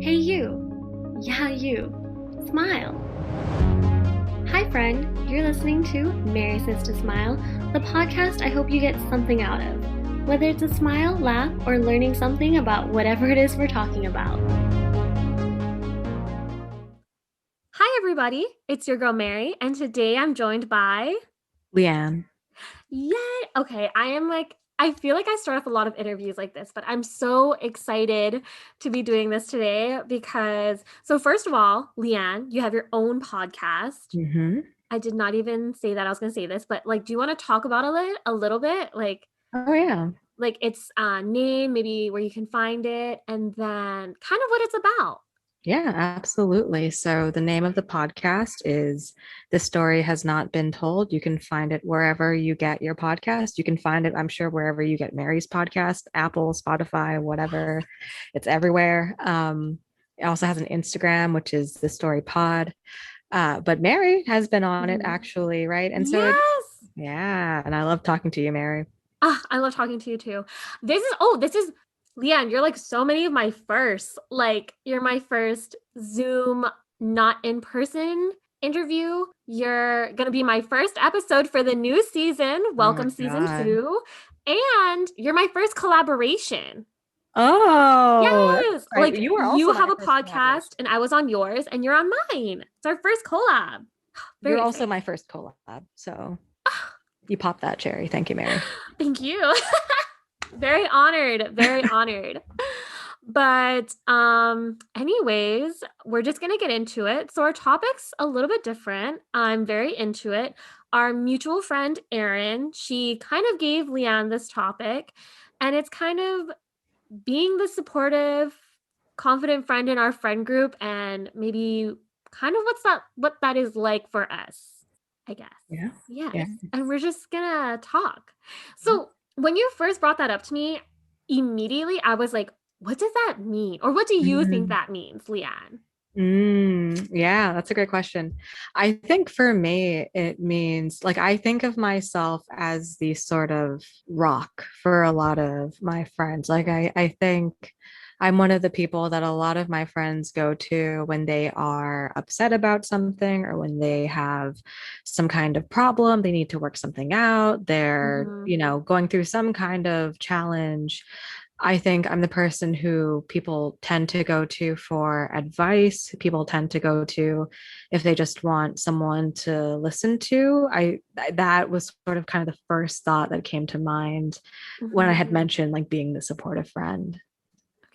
Hey you. Yeah, you. Smile. Hi friend, you're listening to Marysaystosmile, the podcast I hope you get something out of. Whether it's a smile, laugh, or learning something about whatever it is we're talking about. Hi everybody, it's your girl Mary, and today I'm joined by... Liann. Yay! Okay, I feel like I start off a lot of interviews like this, but I'm so excited to be doing this today because, so first of all, Liann, you have your own podcast. Mm-hmm. I did not even say that I was going to say this, but do you want to talk about a little bit? Oh, yeah. Its name, maybe where you can find it, and then kind of what it's about. Yeah, absolutely. So the name of the podcast is This Story Has Not Been Told. You can find it wherever you get your podcast. You can find it, I'm sure, wherever you get Mary's podcast, Apple, Spotify, whatever. It's everywhere. It also has an Instagram, which is Thisstorypod. But Mary has been on it actually, right? And so Yes. And I love talking to you, Mary. I love talking to you too. This is Liann, you're like so many of my firsts. You're my first Zoom, not in person interview. You're going to be my first episode for the new season. Welcome, season 2. And you're my first collaboration. Oh, yes. right. You have a podcast and I was on yours and you're on mine. It's our first collab. You're also my first collab. So you popped that cherry. Thank you, Mary. Thank you. Very honored. Very honored. But anyways, we're just going to get into it. So our topic's a little bit different. I'm very into it. Our mutual friend, Erin, she kind of gave Liann this topic, and it's kind of being the supportive, confident friend in our friend group, and maybe kind of what that is like for us, I guess. Yeah. Yes. Yeah. And we're just gonna talk. So when you first brought that up to me, immediately I was like, what does that mean? Or what do you think that means, Liann? Yeah, that's a great question. I think for me, it means I think of myself as the sort of rock for a lot of my friends. I think I'm one of the people that a lot of my friends go to when they are upset about something or when they have some kind of problem, they need to work something out, they're, going through some kind of challenge. I think I'm the person who people tend to go to for advice. People tend to go to if they just want someone to listen to. That was sort of kind of the first thought that came to mind when I had mentioned being the supportive friend.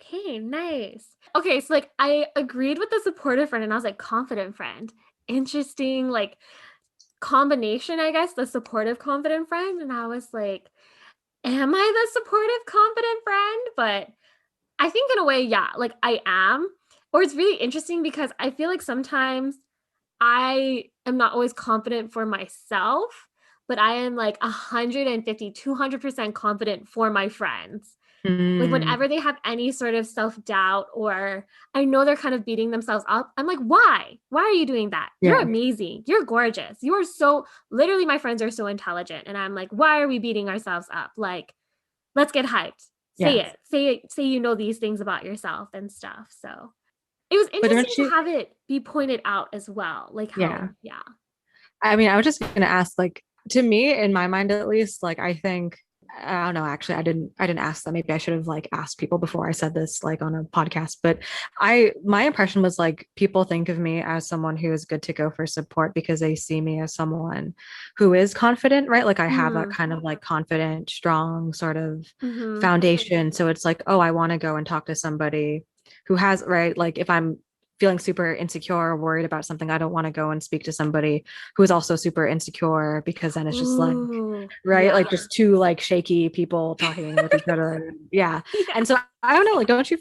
Okay, nice. Okay, so I agreed with the supportive friend and I was like, confident friend. Interesting, combination, I guess, the supportive confident friend. And I was like, am I the supportive confident friend? But I think in a way, yeah, I am. Or it's really interesting because I feel like sometimes I am not always confident for myself, but I am 150, 200% confident for my friends. Whenever they have any sort of self-doubt or I know they're kind of beating themselves up, I'm like, why? Why are you doing that? You're amazing. You're gorgeous. You are so, literally my friends are so intelligent. And I'm like, why are we beating ourselves up? Let's get hyped. Say it. Say you know these things about yourself and stuff. So it was interesting to have it be pointed out as well. Yeah. I mean, I was just going to ask, to me, in my mind, at least, I think, I don't know, actually, I didn't ask that. Maybe I should have asked people before I said this, on a podcast, but my impression was people think of me as someone who is good to go for support because they see me as someone who is confident, right? I have that kind of confident, strong sort of foundation. So it's oh, I want to go and talk to somebody who has, right? If I'm feeling super insecure or worried about something, I don't want to go and speak to somebody who is also super insecure because then it's just right, just two shaky people talking with each other. Yeah. And so I don't know, don't you,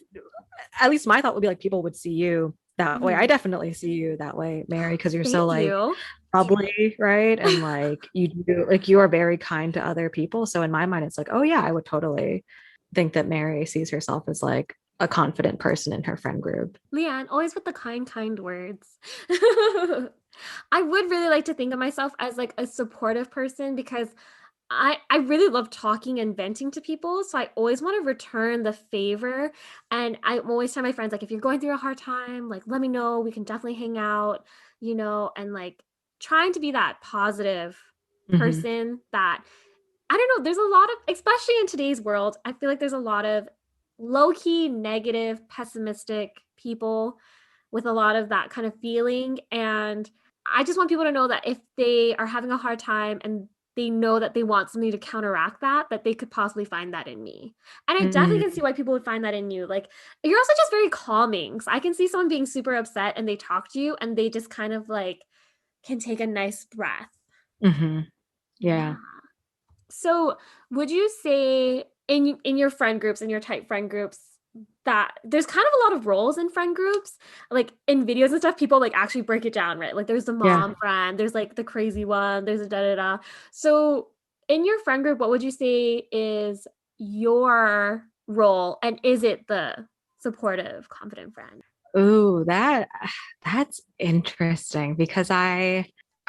at least my thought would be people would see you that way. I definitely see you that way, Mary, because you're so bubbly, right? And you do, you are very kind to other people. So in my mind, it's oh yeah, I would totally think that Mary sees herself as a confident person in her friend group. Liann, always with the kind words. I would really like to think of myself as a supportive person because I really love talking and venting to people. So I always want to return the favor. And I always tell my friends, like, if you're going through a hard time, like, let me know. We can definitely hang out, and like trying to be that positive Mm-hmm. person that I don't know. There's a lot of, especially in today's world, I feel like there's a lot of low key, negative, pessimistic people with a lot of that kind of feeling. And I just want people to know that if they are having a hard time and they know that they want something to counteract that, that they could possibly find that in me. And I definitely can see why people would find that in you. Like, you're also just very calming. So I can see someone being super upset and they talk to you and they just kind of like can take a nice breath. Mm-hmm. Yeah. Yeah. So, would you say in your friend groups, in your tight friend groups, that there's kind of a lot of roles in friend groups? Like in videos and stuff, people like actually break it down, right? Like there's the Yeah. mom friend, there's like the crazy one, there's a da da da. So, in your friend group, what would you say is your role, and is it the supportive, confident friend? Ooh, that's interesting because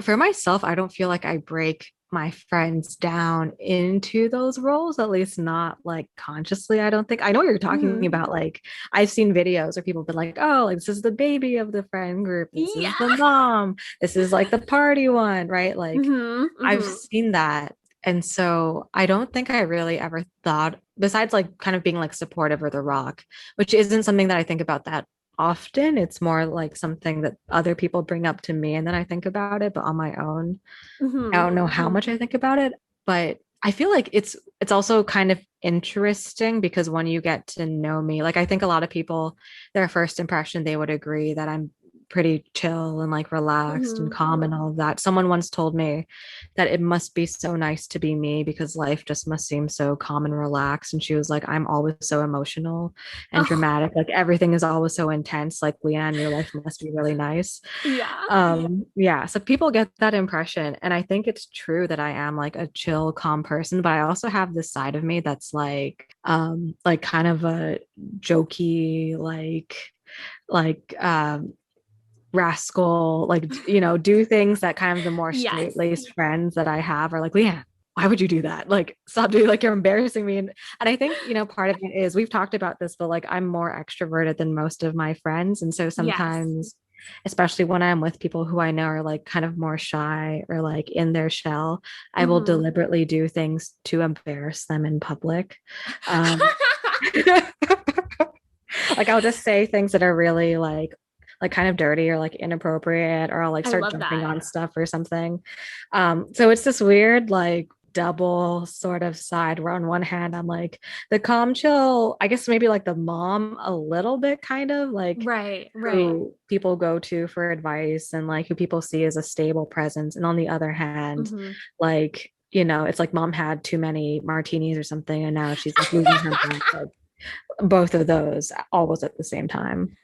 for myself, I don't feel like I break my friends down into those roles, at least not like consciously. I don't think I know what you're talking Hmm. about. Like I've seen videos where people have been like, oh, like this is the baby of the friend group, this is the Yeah. mom, this is like the party one, right? Like Hmm. I've Hmm. seen that. And so I don't think I really ever thought, besides like kind of being like supportive or the rock, which isn't something that I think about that often. It's more like something that other people bring up to me and then I think about it, but on my own, I Hmm. don't know how much I think about it, but I feel like it's also kind of interesting because when you get to know me, like I think a lot of people, their first impression, they would agree that I'm pretty chill and like relaxed and Hmm. calm and all of that. Someone once told me that it must be so nice to be me because life just must seem so calm and relaxed. And she was like, I'm always so emotional and Oh, dramatic. Like everything is always so intense. Like, Liann, your life must be really nice. yeah. Yeah, so people get that impression and I think it's true that I am like a chill calm person, but I also have this side of me that's like kind of a jokey like rascal, like do things that kind of the more Yes. straight-laced friends that I have are like, Leanne, why would you do that? Like, stop doing, like, you're embarrassing me. And I think, part of it is we've talked about this, but like I'm more extroverted than most of my friends. And so Yes. sometimes, especially when I'm with people who I know are like kind of more shy or like in their shell, I will Hmm. deliberately do things to embarrass them in public. Um, like I'll just say things that are really like kind of dirty or like inappropriate, or I'll like I start love jumping that. on stuff or something. So it's this weird like double sort of side where on one hand I'm like the calm chill, I guess maybe like the mom a little bit, kind of like Right, right. who people go to for advice and like who people see as a stable presence. And on the other hand, Hmm. like it's like mom had too many martinis or something and now she's like losing her mind. Like both of those always at the same time.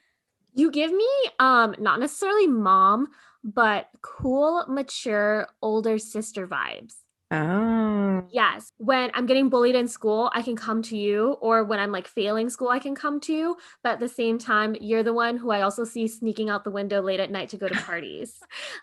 You give me not necessarily mom, but cool, mature, older sister vibes. Oh. Yes. When I'm getting bullied in school, I can come to you, or when I'm like failing school, I can come to you. But at the same time, you're the one who I also see sneaking out the window late at night to go to parties.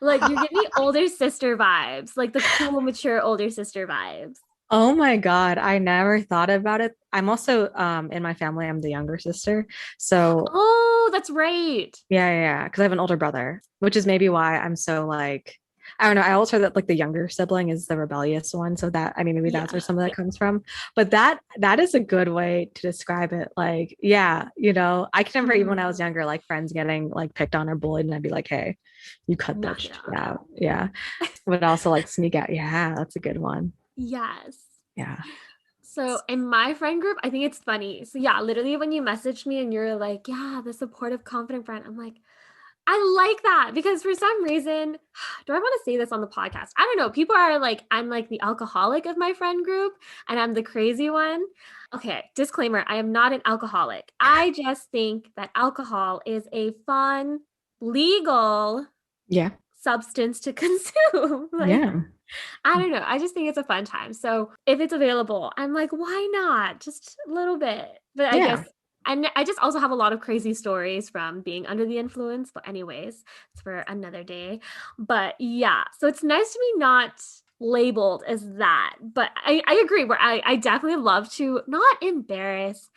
Like you give me older sister vibes, like the cool, mature older sister vibes. Oh my God. I never thought about it. I'm also in my family, I'm the younger sister. So Oh, that's right. yeah. Because I have an older brother, which is maybe why I'm so like, I don't know. I always heard that like the younger sibling is the rebellious one. So that, I mean, maybe that's where Yeah. some of that comes from. But that is a good way to describe it. Like, yeah, I can remember even when I Mhm. was younger, like friends getting like picked on or bullied, and I'd be like, hey, you cut that Knock it shit off. out. Yeah. But also like sneak out. Yeah, that's a good one. Yes. Yeah. So in my friend group, I think it's funny. So yeah, literally when you message me and you're like, yeah, the supportive, confident friend, I'm like, I like that because for some reason, do I want to say this on the podcast? I don't know. People are like, I'm like the alcoholic of my friend group and I'm the crazy one. Okay, disclaimer, I am not an alcoholic. I just think that alcohol is a fun, legal Yeah. substance to consume. Like, Yeah. I don't know. I just think it's a fun time. So if it's available, I'm like, why not? Just a little bit. But I guess, Yeah. and I just also have a lot of crazy stories from being under the influence. But anyways, it's for another day. But yeah, so it's nice to me not labeled as that. But I agree where I definitely love to not embarrass,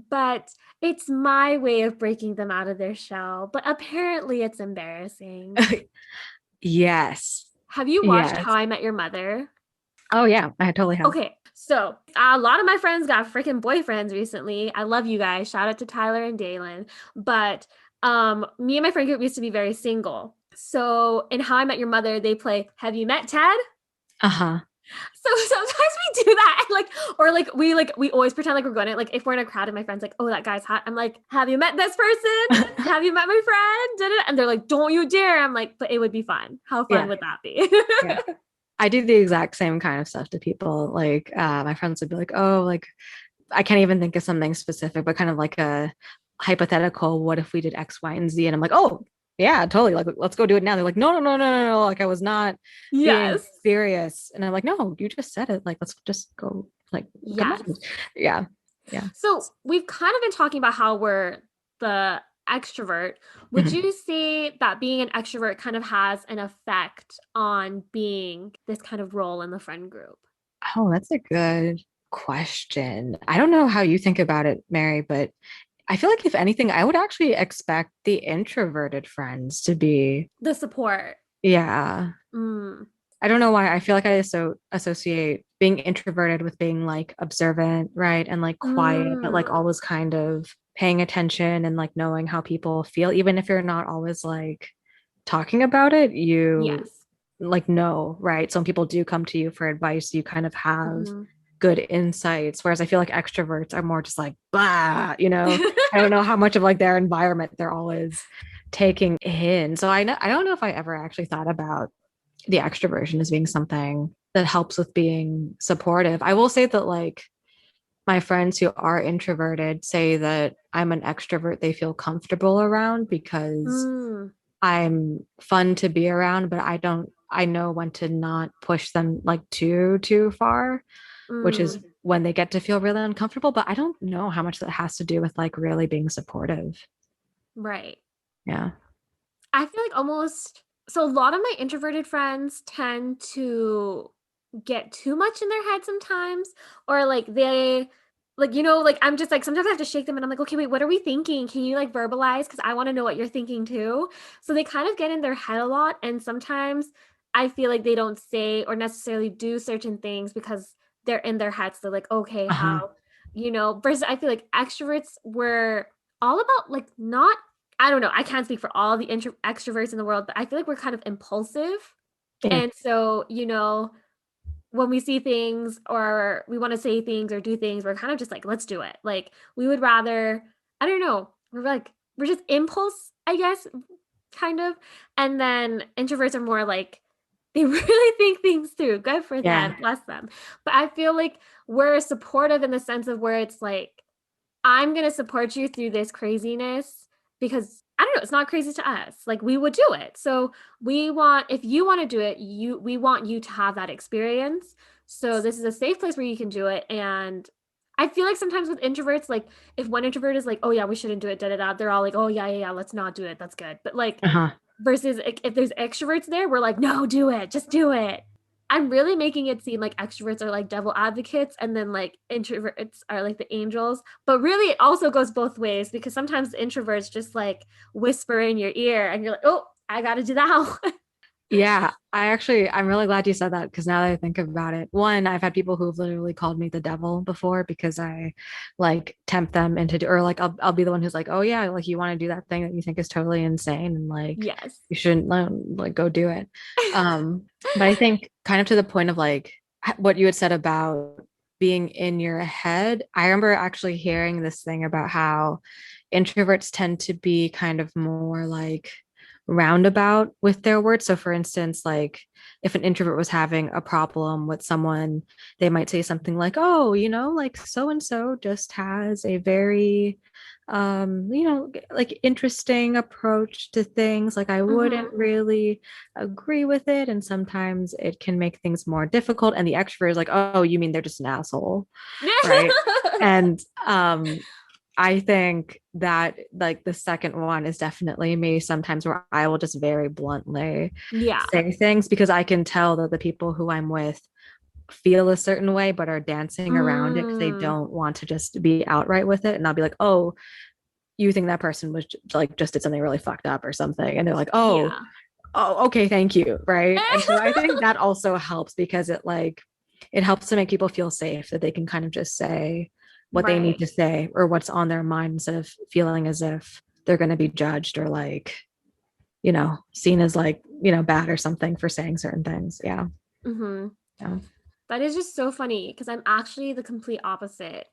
but it's my way of breaking them out of their shell. But apparently it's embarrassing. Yes. Have you watched Yes. How I Met Your Mother? Oh yeah, I totally have. Okay, so a lot of my friends got freaking boyfriends recently. I love you guys. Shout out to Tyler and Dalen. But me and my friend group used to be very single. So in How I Met Your Mother, they play Have You Met Ted? Uh-huh. So sometimes we do that, and we always pretend like we're going to like if we're in a crowd and my friend's like, oh that guy's hot. I'm like, have you met this person? Have you met my friend? Da-da-da. And they're like, don't you dare. I'm like, but it would be fun. How fun Yeah. would that be? Yeah. I do the exact same kind of stuff to people. Like my friends would be like, oh, like I can't even think of something specific, but kind of like a hypothetical, what if we did X, Y, and Z? And I'm like, oh, yeah, totally. Like, let's go do it now. They're like, no, no, no, no, no, no. Like, I was not being Yes. serious. And I'm like, no, you just said it. Like, let's just go, like, come Yes. on. Yeah. Yeah. So we've kind of been talking about how we're the extrovert. Would Mhm. you say that being an extrovert kind of has an effect on being this kind of role in the friend group? Oh, that's a good question. I don't know how you think about it, Mary, but I feel like if anything, I would actually expect the introverted friends to be, The support. yeah. Mm, I don't know why. I feel like I associate being introverted with being like observant, right? And like quiet, but like mm, always kind of paying attention and like knowing how people feel, even if you're not always like talking about it, you yes. like know, right? Some people do come to you for advice. You kind of have Mhm. good insights. Whereas I feel like extroverts are more just like, blah, you know, I don't know how much of like their environment they're always taking in. So I don't know if I ever actually thought about the extroversion as being something that helps with being supportive. I will say that like my friends who are introverted say that I'm an extrovert they feel comfortable around because Mm, I'm fun to be around, but I know when to not push them like too far, which is mm, when they get to feel really uncomfortable. But I don't know how much that has to do with like really being supportive. right. Yeah. I feel like almost so a lot of my introverted friends tend to get too much in their head sometimes, or like they like like I'm just like sometimes I have to shake them and I'm like, okay, wait, what are we thinking? Can you like verbalize? Because I want to know what you're thinking too. So they kind of get in their head a lot, and sometimes I feel like they don't say or necessarily do certain things because they're in their heads. They're like, okay, Uh-huh. how versus I feel like extroverts were all about like not I don't know. I can't speak for all the extroverts in the world, but I feel like we're kind of impulsive. Yeah. And so, when we see things or we want to say things or do things, we're kind of just like, let's do it. Like, we would rather, I don't know, we're just impulse, I guess, kind of. And then introverts are more like, they really think things through. Good for Yeah. them. Bless them. But I feel like we're supportive in the sense of where it's like, I'm going to support you through this craziness because I don't know, it's not crazy to us. Like we would do it. So if you want to do it, we want you to have that experience. So this is a safe place where you can do it. And I feel like sometimes with introverts, like if one introvert is like, oh yeah, we shouldn't do it, da da da, they're all like, oh yeah, yeah, yeah, let's not do it. That's good. But like Uh-huh. versus if there's extroverts there, we're like, no, do it, just do it. I'm really making it seem like extroverts are like devil advocates and then like introverts are like the angels. But really, it also goes both ways because sometimes introverts just like whisper in your ear and you're like, oh, I got to do that. Yeah, I'm really glad you said that because now that I think about it, one, I've had people who've literally called me the devil before because I like tempt them into, or like I'll be the one who's like, oh yeah, like you want to do that thing that you think is totally insane and like Yes. you shouldn't like go do it. But I think kind of to the point of like what you had said about being in your head, I remember actually hearing this thing about how introverts tend to be kind of more like roundabout with their words. So, for instance, like if an introvert was having a problem with someone, they might say something like, oh, like so and so just has a very, like interesting approach to things. Like, I wouldn't Mm-hmm. really agree with it. And sometimes it can make things more difficult. And the extrovert is like, oh, you mean they're just an asshole, right? And I think that like the second one is definitely me sometimes, where I will just very bluntly Yeah. say things because I can tell that the people who I'm with feel a certain way but are dancing around it because they Mm, don't want to just be outright with it. And I'll be like, oh, you think that person was like just did something really fucked up or something. And they're like, yeah. oh, okay, thank you. Right. And so I think that also helps because it helps to make people feel safe that they can kind of just say what they need Right. to say or what's on their mind instead of feeling as if they're going to be judged or like, seen as like, bad or something for saying certain things. Yeah. Mm-hmm. Yeah. That is just so funny because I'm actually the complete opposite.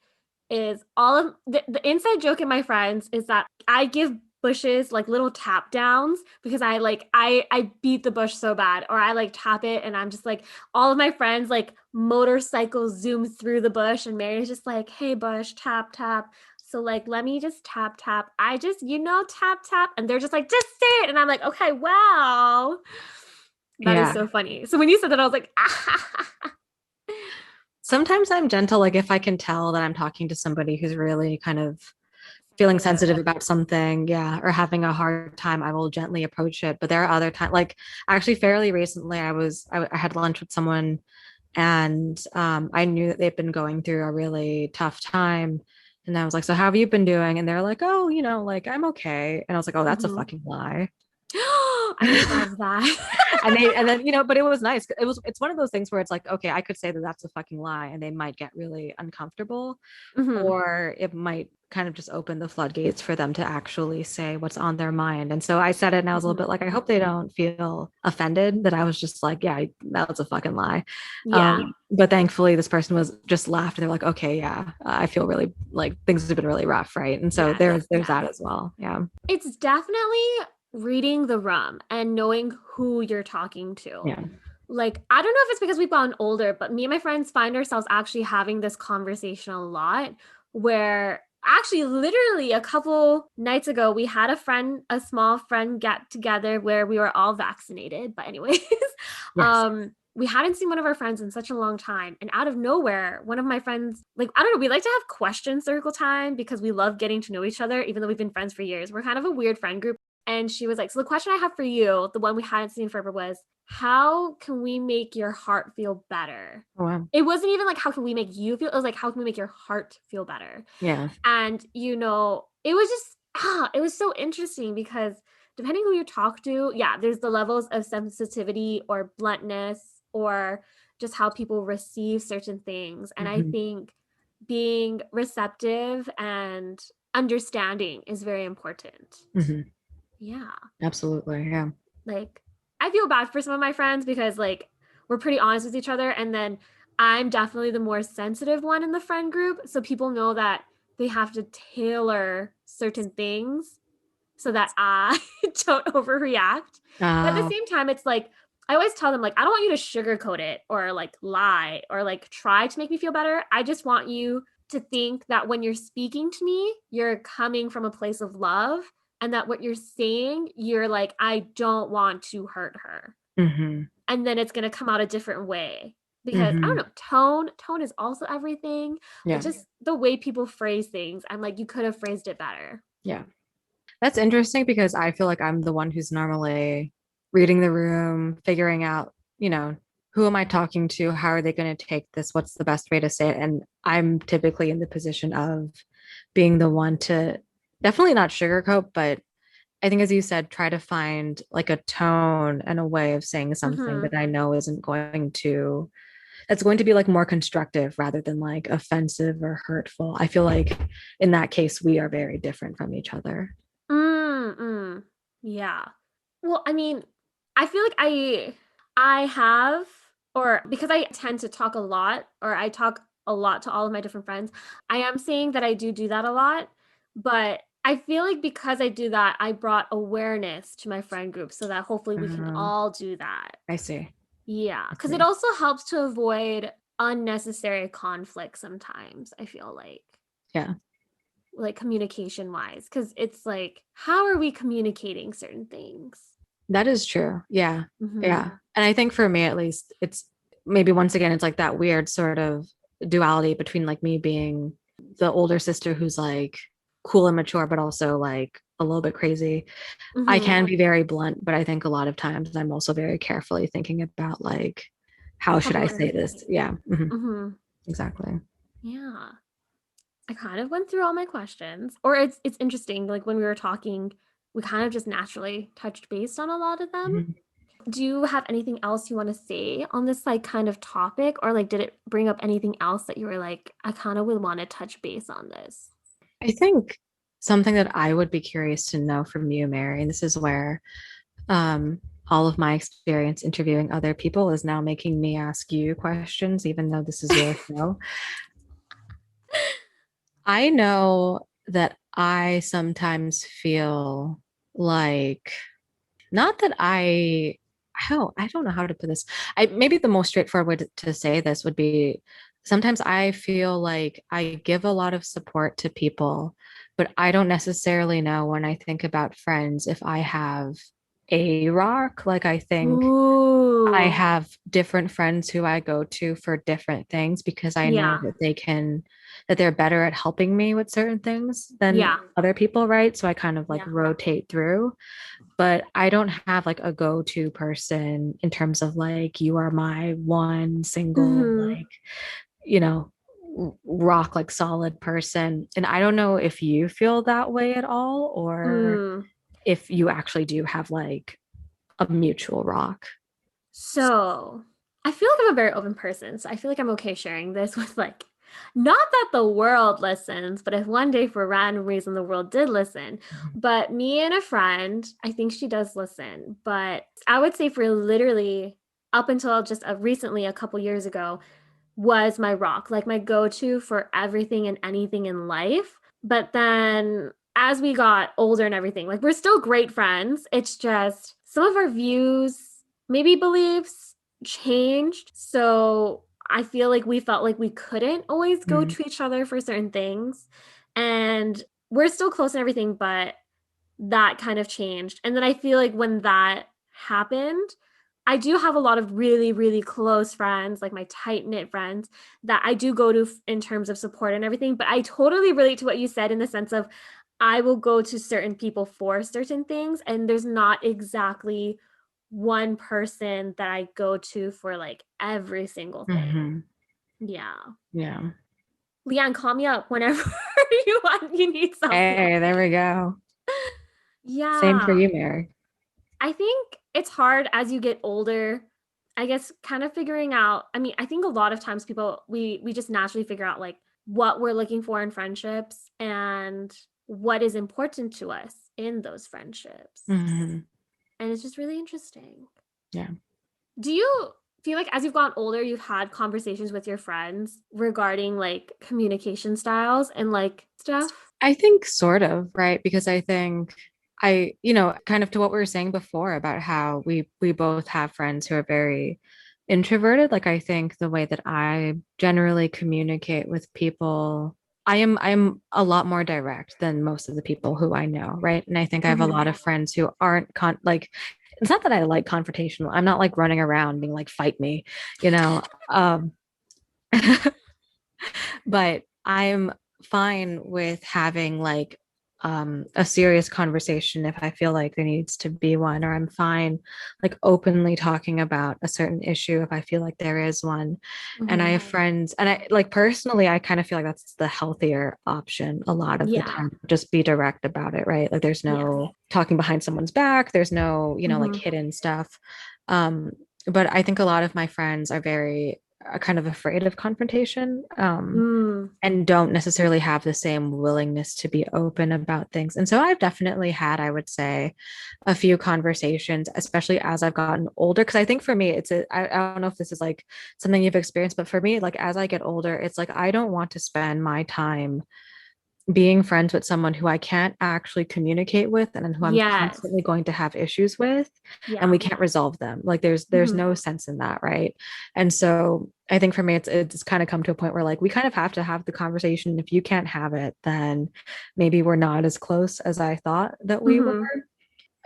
Is all of the inside joke in my friends is that I give bushes like little tap downs because I beat the bush so bad, or I like tap it and I'm just like, all of my friends like motorcycle zoom through the bush and Mary's just like, hey bush, tap tap. So like, let me just tap tap. I just, tap tap, and they're just like, just say it, and I'm like, okay, wow, that is Yeah. so funny. So when you said that, I was like, ah. Sometimes I'm gentle, like if I can tell that I'm talking to somebody who's really kind of feeling sensitive about something, yeah, or having a hard time, I will gently approach it. But there are other times, like actually fairly recently, I had lunch with someone, and I knew that they've been going through a really tough time. And I was like, so how have you been doing? And they're like, oh, like I'm okay. And I was like, oh, that's a Mhm. fucking lie. I love that. And then but it was nice. It's one of those things where it's like, okay, I could say that that's a fucking lie and they might get really uncomfortable, Mhm. or it might kind of just open the floodgates for them to actually say what's on their mind. And so I said it, and I was a little Mhm. bit like, I hope they don't feel offended that I was just like, yeah, that was a fucking lie. Yeah. But thankfully this person was just laughed. They're like, okay, yeah, I feel really like things have been really rough, right? And so Yes. there's that as well. Yeah. It's definitely reading the room and knowing who you're talking to. Yeah. Like, I don't know if it's because we've gotten older, but me and my friends find ourselves actually having this conversation a lot, where actually literally a couple nights ago we had a small friend get together where we were all vaccinated. But anyways, Yes. we hadn't seen one of our friends in such a long time, and out of nowhere one of my friends, like, I don't know, we like to have question circle time because we love getting to know each other even though we've been friends for years. We're kind of a weird friend group. And she was like, so the question I have for you, the one we hadn't seen forever, was, how can we make your heart feel better? Oh, wow. It wasn't even like, how can we make you feel? It was like, how can we make your heart feel better? Yeah. And, it was just, it was so interesting because depending who you talk to, yeah, there's the levels of sensitivity or bluntness or just how people receive certain things. And I Mhm. think being receptive and understanding is very important. Mhm. Yeah. Absolutely. Yeah. Like, I feel bad for some of my friends because like we're pretty honest with each other, and then I'm definitely the more sensitive one in the friend group, so people know that they have to tailor certain things so that I don't overreact. But at the Uh, same time, it's like I always tell them, like, I don't want you to sugarcoat it or like lie or like try to make me feel better. I just want you to think that when you're speaking to me, you're coming from a place of love, and that what you're saying, you're like, I don't want to hurt her. mhm. And then it's going to come out a different way. Because I don't Mhm. know, tone is also everything, but Yeah. just the way people phrase things, I'm like, you could have phrased it better. Yeah. That's interesting because I feel like I'm the one who's normally reading the room, figuring out, who am I talking to? How are they going to take this? What's the best way to say it? And I'm typically in the position of being the one to definitely not sugarcoat, but I think, as you said, try to find like a tone and a way of saying something Mm-hmm. that I know isn't going to, that's going to be like more constructive rather than like offensive or hurtful. I feel like in that case, we are very different from each other. Mm-mm. Yeah. Well, I mean, I feel like I have, or because I tend to talk a lot, or I talk a lot to all of my different friends, I am saying that I do that a lot, but I feel like because I do that, I brought awareness to my friend group so that hopefully we can Um, all do that. I see. Yeah, I because it see. also helps to avoid unnecessary conflict sometimes, I feel Yeah, like communication wise, because it's like, how are we communicating certain things? that is true. Yeah. Hmm. Yeah. And I think for me, at least, it's maybe once again, it's like that weird sort of duality between like me being the older sister who's like cool and mature, but also like a little bit crazy. I Mm-hmm. can be very blunt, but I think a lot of times I'm also very carefully thinking about like, how How should I people are gonna say take this? it. Yeah. Mm-hmm. Exactly. Yeah. I kind of went through all my questions. Or it's interesting, like when we were talking, we kind of just naturally touched base on a lot of them. Mhm. Do you have anything else you want to say on this like kind of topic? Or like did it bring up anything else that you were like, I kind of would want to touch base on this? I think something that I would be curious to know from you, Mary, and this is where um, all of my experience interviewing other people is now making me ask you questions, even though this is your show. I know that I sometimes feel like, not that I don't know how to put this. I maybe the most straightforward way to say this would be sometimes I feel like I give a lot of support to people, but I don't necessarily know when I think about friends if I have a rock. Like I think I Ooh. have different friends who I go to for different things because I know Yeah. that they're better at helping me with certain things than Yeah. other people, right? So I kind of like Yeah. rotate through, but I don't have like a go-to person in terms of like, you are my one single, Mm-hmm. like, you know, rock, like solid person. And I don't know if you feel that way at all, or Mm. if you actually do have like a mutual rock. So I feel like I'm a very open person. So I feel like I'm okay sharing this with like, not that the world listens, but if one day for random reason the world did listen, but me and a friend, I think she does listen. But I would say for literally up until just recently, a couple years ago, was my rock, like my go to for everything and anything in life. But then as we got older and everything, like we're still great friends. It's just some of our views, maybe beliefs changed. So I feel like we felt like we couldn't always go Mhm. to each other for certain things. And we're still close and everything, but that kind of changed. And then I feel like when that happened, I do have a lot of really, really close friends, like my tight knit friends that I do go to in terms of support and everything. But I totally relate to what you said in the sense of I will go to certain people for certain things, and there's not exactly one person that I go to for like every single thing. Mhm. Yeah. Yeah. Liann, call me up whenever you need something. Hey, there we go. Same for Yeah. you, Mary. I think it's hard as you get older. I guess kind of figuring out, I mean, I think a lot of times people we just naturally figure out like what we're looking for in friendships and what is important to us in those friendships. Mhm. And it's just really interesting. Yeah. Do you feel like as you've gotten older, you've had conversations with your friends regarding like communication styles and like stuff? I think sort of, right? Because I think kind of to what we were saying before about how we both have friends who are very introverted. Like I think the way that I generally communicate with people, I'm a lot more direct than most of the people who I know, right? And I think I have a Mhm. lot of friends who aren't like, it's not that I like confrontational. I'm not like running around being like, fight me, you know. Um but I'm fine with having like a serious conversation if I feel like there needs to be one, or I'm fine like openly talking about a certain issue if I feel like there is one. And I Mhm. have friends, and I like personally, I kind of feel like that's the healthier option a lot of the Yeah. time. Just be direct about it, right? Like there's Yes. no talking behind someone's back, there's no, like Mhm. hidden stuff. Um, but I think a lot of my friends are very kind of afraid of confrontation, Mm. and don't necessarily have the same willingness to be open about things. And so I've definitely had, I would say, a few conversations, especially as I've gotten older. Cause I think for me, I don't know if this is like something you've experienced, but for me, like as I get older, it's like I don't want to spend my time being friends with someone who I can't actually communicate with and who I'm Yes. constantly going to have issues with, and Yeah. we can't resolve them. Like there's Mhm. no sense in that, right? And so I think for me it's kind of come to a point where like we kind of have to have the conversation. If you can't have it, then maybe we're not as close as I thought that we were. Mhm.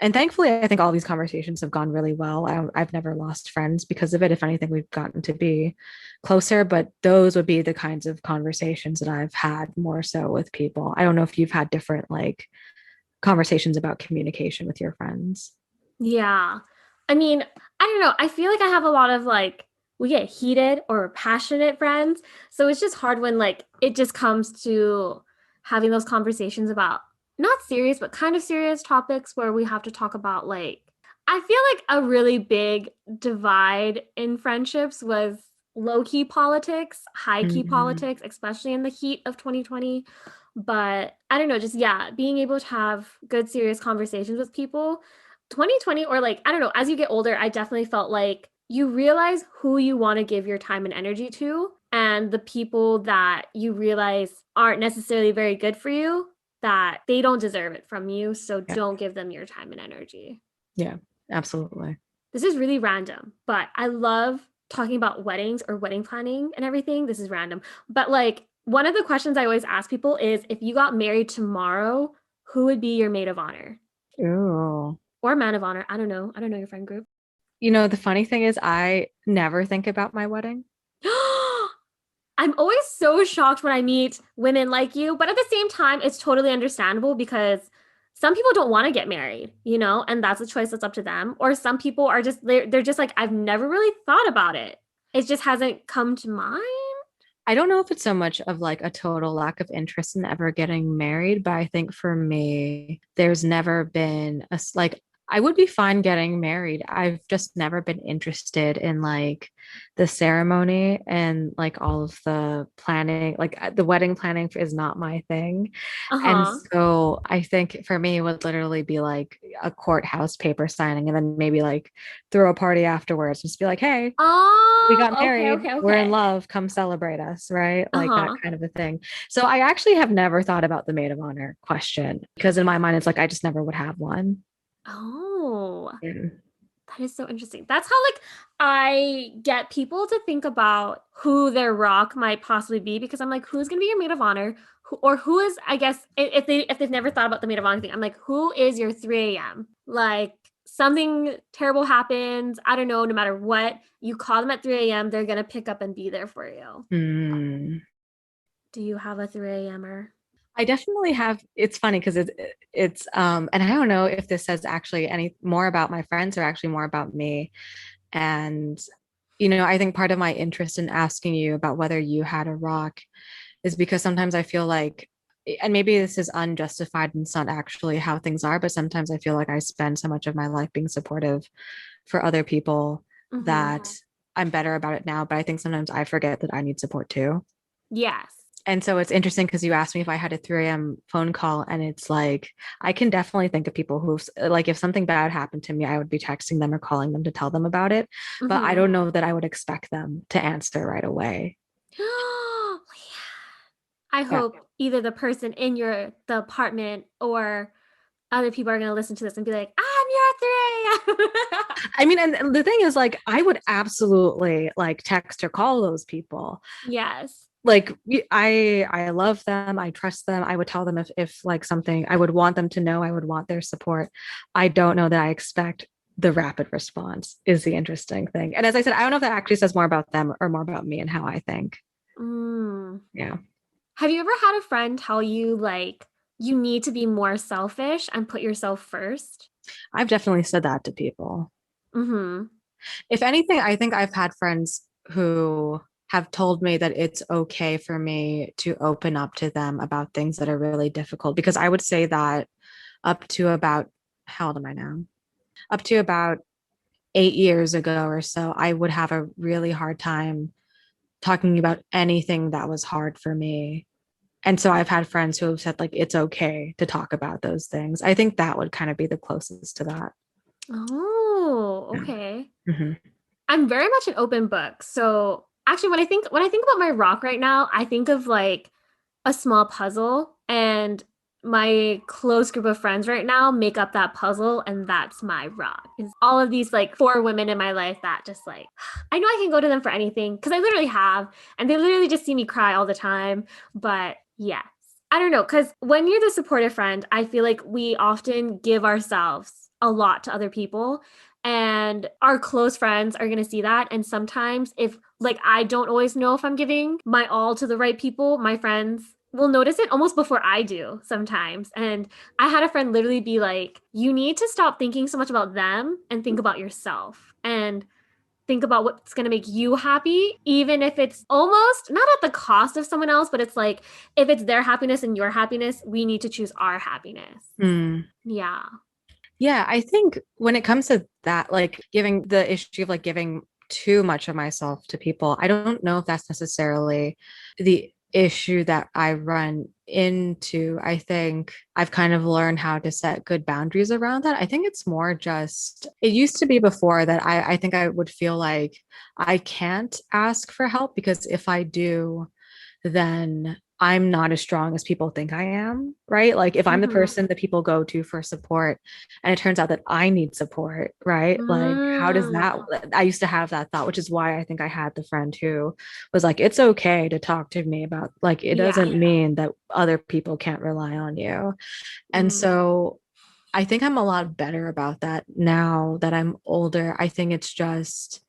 And thankfully, I think all these conversations have gone really well. I've never lost friends because of it. If anything, we've gotten to be closer, but those would be the kinds of conversations that I've had more so with people. I don't know if you've had different like conversations about communication with your friends. Yeah. I mean, I don't know. I feel like I have a lot of like, we get heated or passionate friends. So it's just hard when like it just comes to having those conversations about not serious, but kind of serious topics where we have to talk about like, I feel like a really big divide in friendships was low key politics, high key Mhm. politics, especially in the heat of 2020. But I don't know, just yeah, being able to have good, serious conversations with people 2020 or like I don't know, as you get older, I definitely felt like you realize who you want to give your time and energy to and the people that you realize aren't necessarily very good for you that they don't deserve it from you, so Yeah. don't give them your time and energy. Yeah, absolutely. This is really random, but I love talking about weddings or wedding planning and everything. This is random, but like one of the questions I always ask people is if you got married tomorrow, who would be your maid of honor Ooh. or man of honor? I don't know. I don't know your friend group. You know, the funny thing is, I never think about my wedding. I'm always so shocked when I meet women like you, but at the same time, it's totally understandable because some people don't want to get married, you know, and that's a choice that's up to them. Or some people are just they're just like I've never really thought about it. It just hasn't come to mind. I don't know if it's so much of like a total lack of interest in ever getting married, but I think for me, there's never been like, I would be fine getting married. I've just never been interested in like the ceremony and like all of the planning. Like the wedding planning is not my thing. And Uh-huh. so I think for me, it would literally be like a courthouse paper signing and then maybe like throw a party afterwards, just be like, hey, we got Oh, okay, married, okay, we're in okay. love, come celebrate us, right? Like that Uh-huh. kind of a thing. So I actually have never thought about the maid of honor question because in my mind, it's like I just never would have one. Oh. Yeah. That is so interesting. That's how like I get people to think about who their rock might possibly be because I'm like, who's gonna be your maid of honor? Who, or who is, I guess, if they've never thought about the maid of honor thing, I'm like, who is your 3 a.m.? Like something terrible happens, I don't know, no matter what, you call them at 3 a.m., they're gonna pick up and be there for you. Hmm. Do you have a 3 a.m.er? I definitely have. It's funny because and I don't know if this says actually any more about my friends or actually more about me. And I think part of my interest in asking you about whether you had a rock is because sometimes I feel like, and maybe this is unjustified and it's not actually how things are, but sometimes I feel like I spend so much of my life being supportive for other people Mm-hmm. that I'm better about it now. But I think sometimes I forget that I need support too. Yes. And so it's interesting because you asked me if I had a 3 a.m. phone call, and it's like I can definitely think of people who, like, if something bad happened to me, I would be texting them or calling them to tell them about it. But I Mm-hmm. don't know that I would expect them to answer right away. I Yeah. hope either the person in the apartment or other people are going to listen to this and be like, I'm your 3 a.m. I mean, and the thing is, like, I would absolutely like text or call those people. Yes. Like, I love them, I trust them. I would tell them if like something, I would want them to know, I would want their support. I don't know that I expect the rapid response is the interesting thing. And as I said, I don't know if that actually says more about them or more about me and how I think. Mm. Yeah. Have you ever had a friend tell you, like, you need to be more selfish and put yourself first? I've definitely said that to people. Mm-hmm. If anything, I think I've had friends who have told me that it's okay for me to open up to them about things that are really difficult because I would say that up to about, how old am I now? Up to about 8 years ago or so, I would have a really hard time talking about anything that was hard for me. And so I've had friends who have said, like, it's okay to talk about those things. I think that would kind of be the closest to that. Oh, Yeah. okay. Mhm. I'm very much an open book. So actually when I think about my rock right now, I think of like a small puzzle and my close group of friends right now make up that puzzle and that's my rock. Is all of these like four women in my life that just like I know I can go to them for anything because I literally have and they literally just see me cry all the time. But yes. I don't know, because when you're the supportive friend, I feel like we often give ourselves a lot to other people. And our close friends are going to see that. And sometimes, if like I don't always know if I'm giving my all to the right people, my friends will notice it almost before I do sometimes. And I had a friend literally be like, you need to stop thinking so much about them and think about yourself. And think about what's going to make you happy, even if it's almost not at the cost of someone else, but it's like, if it's their happiness and your happiness, we need to choose our happiness. Yeah. Yeah, I think when it comes to that, like giving the issue of like giving too much of myself to people, I don't know if that's necessarily the issue that I run into. I think I've kind of learned how to set good boundaries around that. I think it's more just, it used to be before that I think I would feel like I can't ask for help because if I do, then I'm not as strong as people think I am, right? Like if I'm the Mm-hmm. person that people go to for support and it turns out that I need support, right? Like how does that, Mm. I used to have that thought, which is why I think I had the friend who was like, it's okay to talk to me about, like, it Yeah. doesn't mean that other people can't rely on you. And Mm. so I think I'm a lot better about that now that I'm older. I think it's just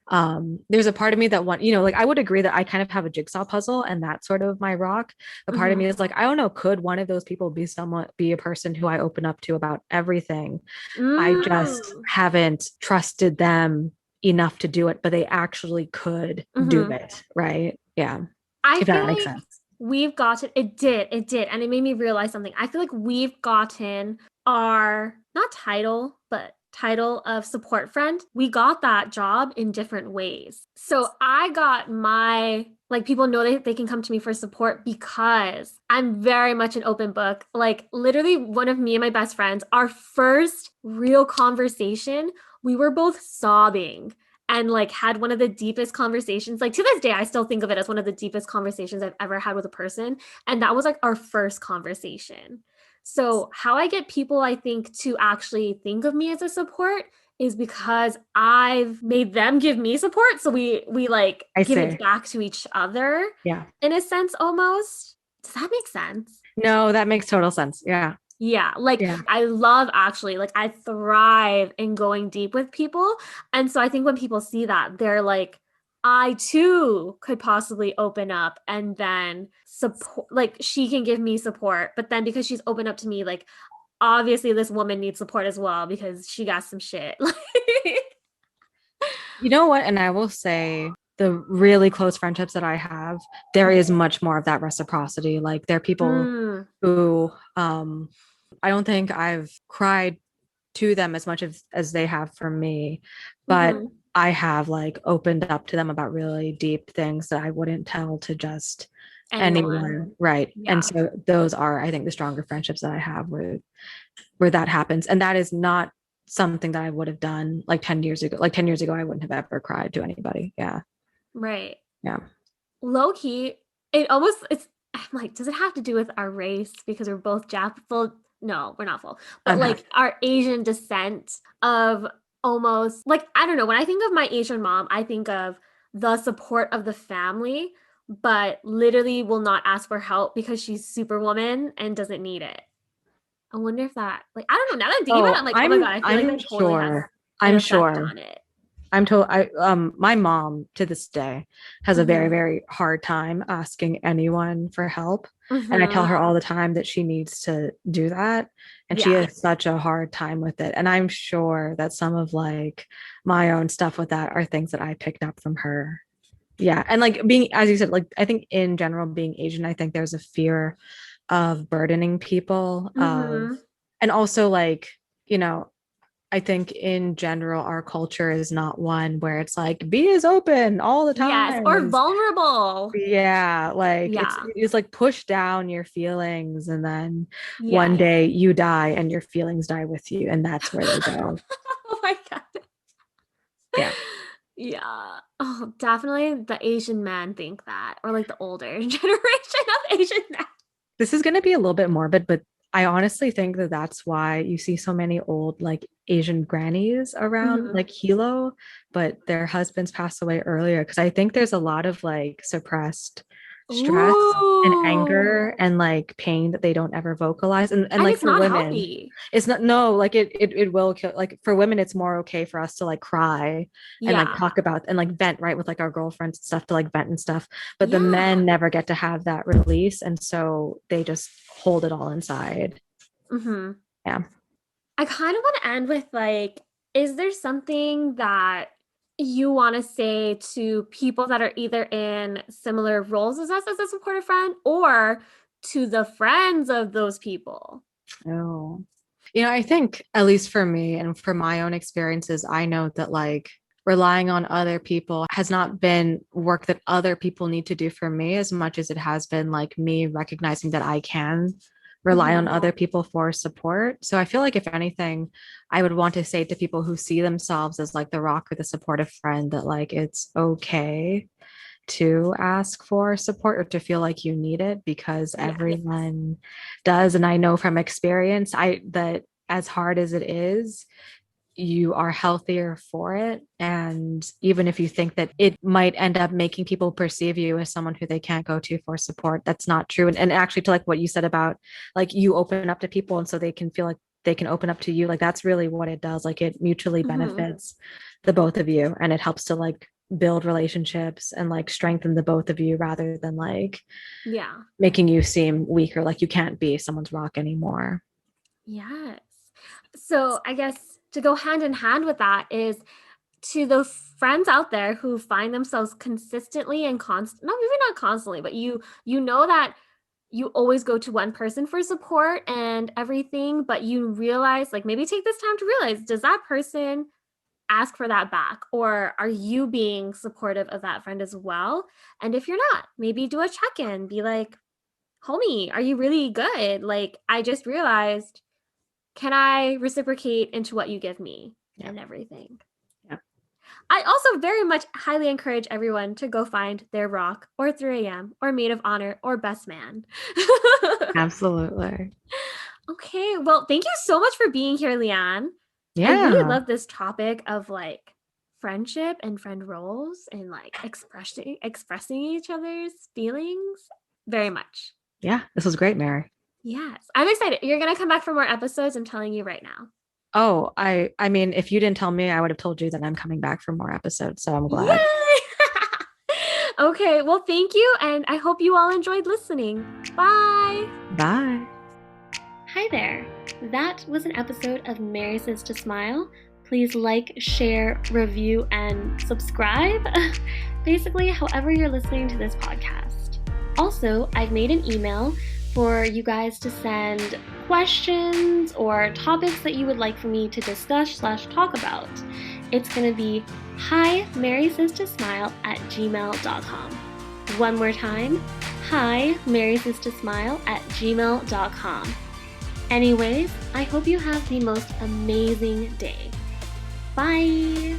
there's a part of me that want, like I would agree that I kind of have a jigsaw puzzle and that's sort of my rock. A part of me Mm-hmm. is like, I don't know, could one of those people be a person who I open up to about everything? I just Mm. haven't trusted them enough to do it, but they actually could do Mm-hmm. it, right? Yeah. I If feel that makes like sense. we've gotten it did, and it made me realize something. I feel like we've gotten our not title, but title of support friend. We got that job in different ways. So I got my like people know they can come to me for support because I'm very much an open book. Like literally one of me and my best friends, our first real conversation, we were both sobbing and like had one of the deepest conversations. Like to this day, I still think of it as one of the deepest conversations I've ever had with a person. And that was like our first conversation. So, how I get people, I think, to actually think of me as a support is because I've made them give me support. So we like I give it see. back to each other Yeah. in a sense almost. Does that make sense? No, that makes total sense. Yeah. Yeah, like Yeah. I love actually, like I thrive in going deep with people. And so I think when people see that, they're like, I too could possibly open up and then support, like she can give me support. But then because she's open up to me, like obviously this woman needs support as well because she got some shit. You know what? And I will say the really close friendships that I have, there is much more of that reciprocity. Like there are people Mm, who I don't think I've cried to them as much as they have for me, but mm-hmm. I have like opened up to them about really deep things that I wouldn't tell to just Anyone. anyone. Right. And Yeah. so those are, I think, the stronger friendships that I have where that happens. And that is not something that I would have done like 10 years ago. Like 10 years ago, I wouldn't have ever cried to anybody. Yeah. Right. Yeah. Low key, it's I'm like, does it have to do with our race because we're both Jap full? No, we're not full, but I'm like half. our Asian descent of almost like I don't know. When I think of my Asian mom, I think of the support of the family, but literally will not ask for help because she's superwoman and doesn't need it. I wonder if that like I don't know. Now that I'm thinking about it, I'm Oh, like, oh my I'm God, I feel like I'm that totally has sure. an I'm effect sure. on it. I'm told I my mom to this day has a very, Mm-hmm. very hard time asking anyone for help. And I tell Mm-hmm. her all the time that she needs to do that. And she Yeah. has such a hard time with it. And I'm sure that some of like my own stuff with that are things that I picked up from her. Yeah. And like being, as you said, like I think in general, being Asian, I think there's a fear of burdening people, Mm-hmm. and also like, you know, I think in general, our culture is not one where it's like be as open all the Yes, time or as vulnerable. yeah, like Yeah. it's like push down your feelings and then one Yes. day you die and your feelings die with you and that's where they go. Oh my God. Yeah. Yeah. Oh, definitely the Asian men think that, or like the older generation of Asian men. This is going to be a little bit morbid, but I honestly think that that's why you see so many old like Asian grannies around Mhm. like Hilo, but their husbands pass away earlier because I think there's a lot of like suppressed stress and Ooh. anger and like pain that they don't ever vocalize. And And like it's for not women, healthy. it's not, no, like it will kill. Like for women, it's more okay for us to like cry and like Yeah. talk about and like vent, right, with like our girlfriends and stuff, to like vent and stuff. But the Yeah. men never get to have that release. And so they just hold it all inside. Hmm. Yeah. I kind of want to end with like, is there something that you want to say to people that are either in similar roles as us as a supportive friend or to the friends of those people? Oh. I think at least for me and for my own experiences, I know that like relying on other people has not been work that other people need to do for me as much as it has been like me recognizing that I can rely on Hmm. other people for support. So I feel like if anything, I would want to say to people who see themselves as like the rock or the supportive friend that like it's okay to ask for support or to feel like you need it because Yes. everyone does. And I know from experience, that as hard as it is, you are healthier for it. And even if you think that it might end up making people perceive you as someone who they can't go to for support, that's not true. And actually, to like what you said about like you open up to people and so they can feel like they can open up to you, like that's really what it does. Like it mutually Hmm. benefits the both of you and it helps to like build relationships and like strengthen the both of you rather than like Yeah. making you seem weaker, like you can't be someone's rock anymore. Yes. So I guess to go hand in hand with that is to the friends out there who find themselves consistently and constant, no, maybe not constantly, but you know that you always go to one person for support and everything, but you realize, like, maybe take this time to realize, does that person ask for that back? Or are you being supportive of that friend as well? And if you're not, maybe do a check-in, be like, homie, are you really good? Like, I just realized, can I reciprocate into what you give me Yeah. and everything? Yeah. I also very much highly encourage everyone to go find their rock or 3 a.m. or maid of honor or best man. Absolutely. Okay, well, thank you so much for being here, Liann. I really Yeah. love this topic of like friendship and friend roles and like expressing each other's feelings very much. Yeah. This was great, Mary. Yes, I'm excited. You're gonna come back for more episodes. I'm telling you right now. Oh, I mean, if you didn't tell me, I would have told you that I'm coming back for more episodes. So I'm glad. Yay! Okay, well, thank you, and I hope you all enjoyed listening. Bye. Bye. Hi there. That was an episode of Marysaystosmile. Please like, share, review, and subscribe. Basically, however you're listening to this podcast. Also, I've made an email for you guys to send questions or topics that you would like for me to discuss/talk about. It's going to be himarysystosmile@gmail.com. One more time, himarysystosmile@gmail.com. Anyways, I hope you have the most amazing day. Bye!